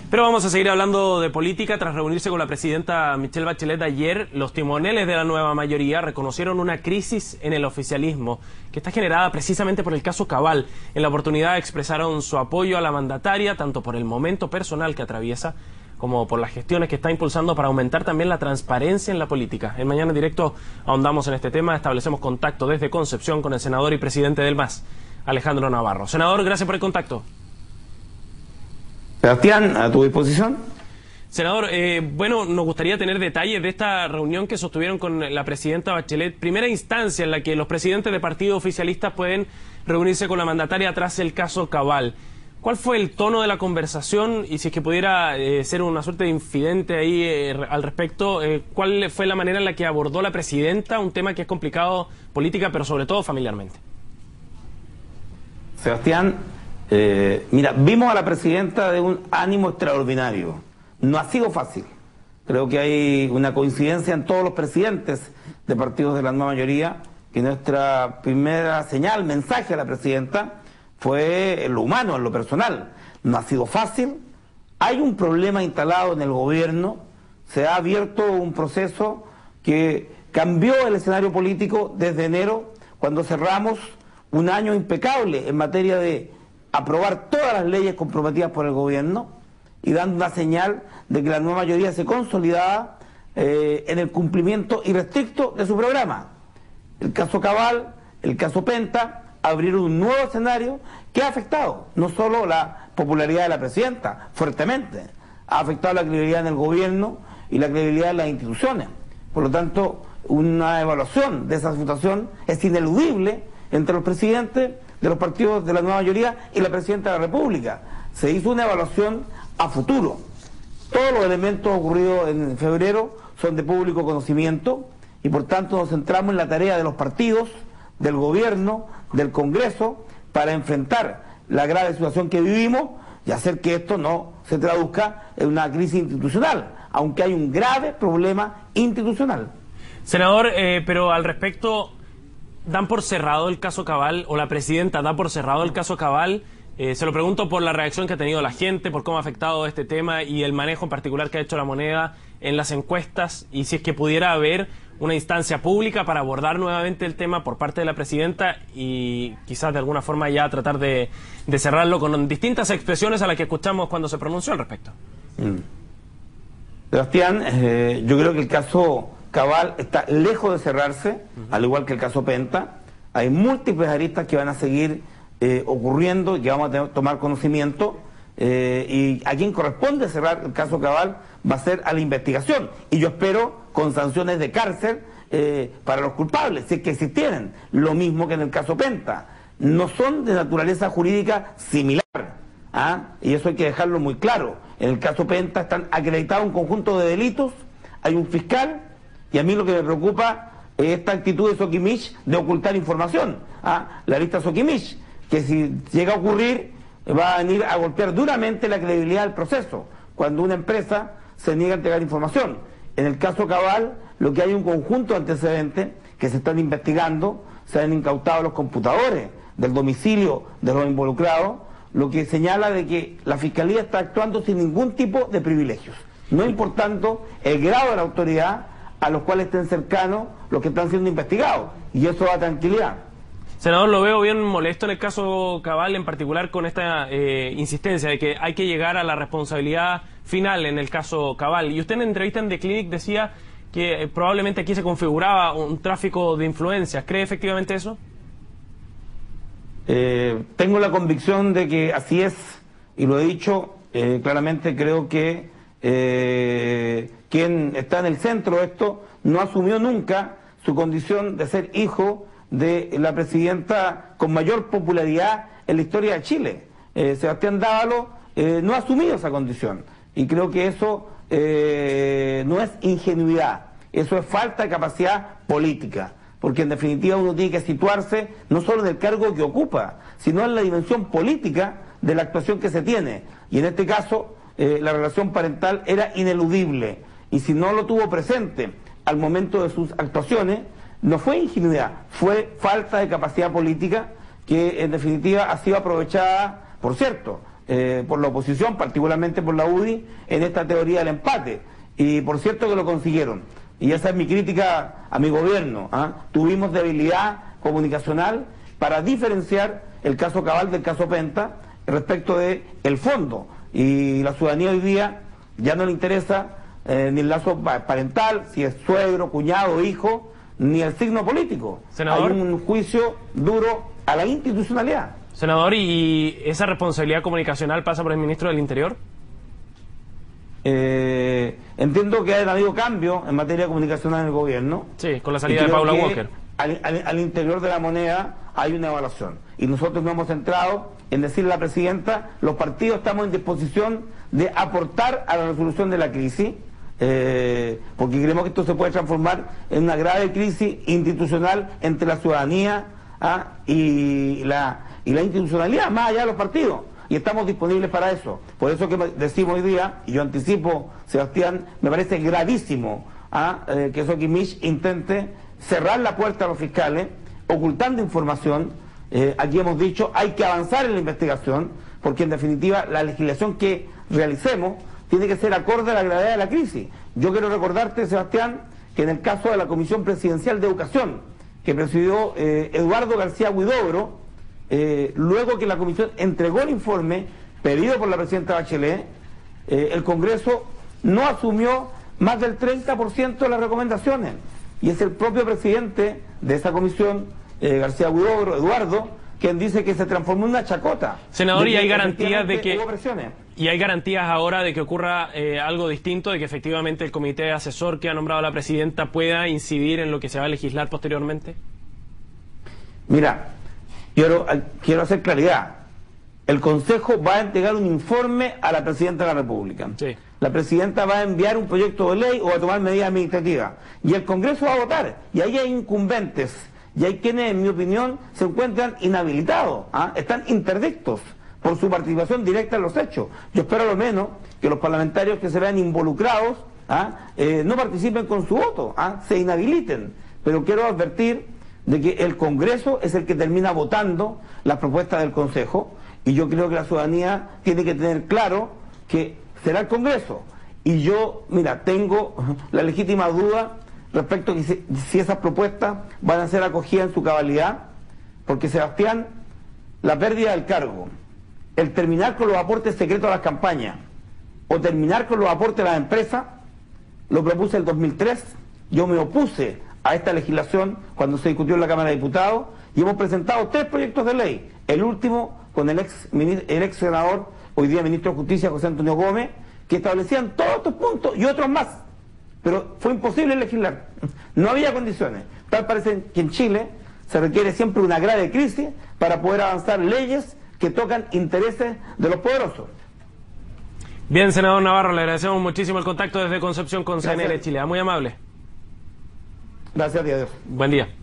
Pero vamos a seguir hablando de política. Tras reunirse con la presidenta Michelle Bachelet ayer, los timoneles de la nueva mayoría reconocieron una crisis en el oficialismo que está generada precisamente por el caso Cabal. En la oportunidad expresaron su apoyo a la mandataria, tanto por el momento personal que atraviesa, como por las gestiones que está impulsando para aumentar también la transparencia en la política. En Mañana en Directo ahondamos en este tema, establecemos contacto desde Concepción con el senador y presidente del MAS, Alejandro Navarro. Senador, gracias por el contacto. Sebastián, a tu disposición. Senador, bueno, nos gustaría tener detalles de esta reunión que sostuvieron con la presidenta Bachelet, primera instancia en la que los presidentes de partidos oficialistas pueden reunirse con la mandataria tras el caso Cabal. ¿Cuál fue el tono de la conversación? Y si es que pudiera ser una suerte de infidente ahí al respecto, ¿cuál fue la manera en la que abordó la presidenta un tema que es complicado política, pero sobre todo familiarmente? Sebastián, mira, vimos a la presidenta de un ánimo extraordinario. No ha sido fácil. Creo que hay una coincidencia en todos los presidentes de partidos de la nueva mayoría, que nuestra primera señal, mensaje a la presidenta, fue en lo humano, en lo personal. No ha sido fácil. Hay un problema instalado en el gobierno. Se ha abierto un proceso que cambió el escenario político desde enero, cuando cerramos un año impecable en materia de aprobar todas las leyes comprometidas por el gobierno y dando una señal de que la nueva mayoría se consolidaba en el cumplimiento irrestricto de su programa. El caso Cabal, el caso Penta, abrieron un nuevo escenario que ha afectado no solo la popularidad de la presidenta, fuertemente, ha afectado la credibilidad en el gobierno y la credibilidad en las instituciones. Por lo tanto, una evaluación de esa situación es ineludible entre los presidentes de los partidos de la nueva mayoría y la presidenta de la República. Se hizo una evaluación a futuro. Todos los elementos ocurridos en febrero son de público conocimiento y por tanto nos centramos en la tarea de los partidos, del gobierno, del Congreso, para enfrentar la grave situación que vivimos y hacer que esto no se traduzca en una crisis institucional, aunque hay un grave problema institucional. Senador, pero al respecto, ¿dan por cerrado el caso Cabal, o la presidenta da por cerrado el caso Cabal? Se lo pregunto por la reacción que ha tenido la gente, por cómo ha afectado este tema y el manejo en particular que ha hecho la moneda en las encuestas, y si es que pudiera haber una instancia pública para abordar nuevamente el tema por parte de la presidenta y quizás de alguna forma ya tratar de cerrarlo con distintas expresiones a las que escuchamos cuando se pronunció al respecto. Sebastián, yo creo que el caso Cabal está lejos de cerrarse, al igual que el caso Penta. Hay múltiples aristas que van a seguir ocurriendo y que vamos a tomar conocimiento, y a quien corresponde cerrar el caso Cabal va a ser a la investigación, y yo espero con sanciones de cárcel para los culpables, si es que existieran, lo mismo que en el caso Penta. No son de naturaleza jurídica similar, y eso hay que dejarlo muy claro. En el caso Penta están acreditados un conjunto de delitos, hay un fiscal, y a mí lo que me preocupa es esta actitud de Soquimich de ocultar información, la lista Soquimich, que si llega a ocurrir va a venir a golpear duramente la credibilidad del proceso, cuando una empresa se niega a entregar información. En el caso Cabal, lo que hay un conjunto de antecedentes que se están investigando, se han incautado los computadores del domicilio de los involucrados, lo que señala de que la Fiscalía está actuando sin ningún tipo de privilegios, no importando el grado de la autoridad a los cuales estén cercanos los que están siendo investigados, y eso da tranquilidad. Senador, lo veo bien molesto en el caso Cabal, en particular con esta insistencia de que hay que llegar a la responsabilidad final en el caso Cabal. Y usted en entrevista en The Clinic decía que probablemente aquí se configuraba un tráfico de influencias. ¿Cree efectivamente eso? Tengo la convicción de que así es, y lo he dicho claramente. Creo que quien está en el centro de esto no asumió nunca su condición de ser hijo de la presidenta con mayor popularidad en la historia de Chile. Sebastián Dávalo no ha asumido esa condición, y creo que eso no es ingenuidad, eso es falta de capacidad política, porque en definitiva uno tiene que situarse no solo en el cargo que ocupa, sino en la dimensión política de la actuación que se tiene, y en este caso la relación parental era ineludible, y si no lo tuvo presente al momento de sus actuaciones, no fue ingenuidad, fue falta de capacidad política que en definitiva ha sido aprovechada, por cierto, por la oposición, particularmente por la UDI, en esta teoría del empate. Y por cierto que lo consiguieron. Y esa es mi crítica a mi gobierno. Tuvimos debilidad comunicacional para diferenciar el caso Cabal del caso Penta respecto de el fondo. Y la ciudadanía hoy día ya no le interesa ni el lazo parental, si es suegro, cuñado, hijo, ni el signo político. Senador, hay un juicio duro a la institucionalidad. Senador, ¿y esa responsabilidad comunicacional pasa por el ministro del Interior? Entiendo que ha habido cambios en materia comunicacional en el gobierno. Sí, con la salida de Paula Walker. Al interior de la moneda hay una evaluación. Y nosotros nos hemos centrado en decirle a la presidenta, los partidos estamos en disposición de aportar a la resolución de la crisis, porque creemos que esto se puede transformar en una grave crisis institucional entre la ciudadanía y la institucionalidad, más allá de los partidos. Y estamos disponibles para eso. Por eso que decimos hoy día, y yo anticipo, Sebastián, me parece gravísimo que Soquimich intente cerrar la puerta a los fiscales, ocultando información. Aquí hemos dicho, hay que avanzar en la investigación, porque en definitiva la legislación que realicemos tiene que ser acorde a la gravedad de la crisis. Yo quiero recordarte, Sebastián, que en el caso de la Comisión Presidencial de Educación, que presidió Eduardo García Huidobro, luego que la comisión entregó el informe pedido por la presidenta Bachelet, el Congreso no asumió más del 30% de las recomendaciones, y es el propio presidente de esa comisión, García Huidobro, Eduardo, quien dice que se transformó en una chacota. Senador, ¿y hay garantías de que hubo presiones? ¿Y hay garantías ahora de que ocurra algo distinto, de que efectivamente el comité asesor que ha nombrado la presidenta pueda incidir en lo que se va a legislar posteriormente? Mira, quiero hacer claridad. El Consejo va a entregar un informe a la Presidenta de la República. Sí. La Presidenta va a enviar un proyecto de ley o va a tomar medidas administrativas. Y el Congreso va a votar. Y ahí hay incumbentes. Y hay quienes, en mi opinión, se encuentran inhabilitados. Están interdictos por su participación directa en los hechos. Yo espero a lo menos que los parlamentarios que se vean involucrados no participen con su voto, se inhabiliten. Pero quiero advertir de que el Congreso es el que termina votando las propuestas del Consejo, y yo creo que la ciudadanía tiene que tener claro que será el Congreso. Y yo, mira, tengo la legítima duda respecto a que si esas propuestas van a ser acogidas en su cabalidad, porque, Sebastián, la pérdida del cargo, el terminar con los aportes secretos a las campañas o terminar con los aportes a las empresas, lo propuse en el 2003, yo me opuse a esta legislación cuando se discutió en la Cámara de Diputados, y hemos presentado 3 proyectos de ley, el último con el ex senador, hoy día ministro de Justicia, José Antonio Gómez, que establecían todos estos puntos y otros más, pero fue imposible legislar, no había condiciones. Tal parece que en Chile se requiere siempre una grave crisis para poder avanzar leyes que tocan intereses de los poderosos. Bien, senador Navarro, le agradecemos muchísimo el contacto desde Concepción con Gracias. CNL Chile. Muy amable. Gracias a Dios. Buen día.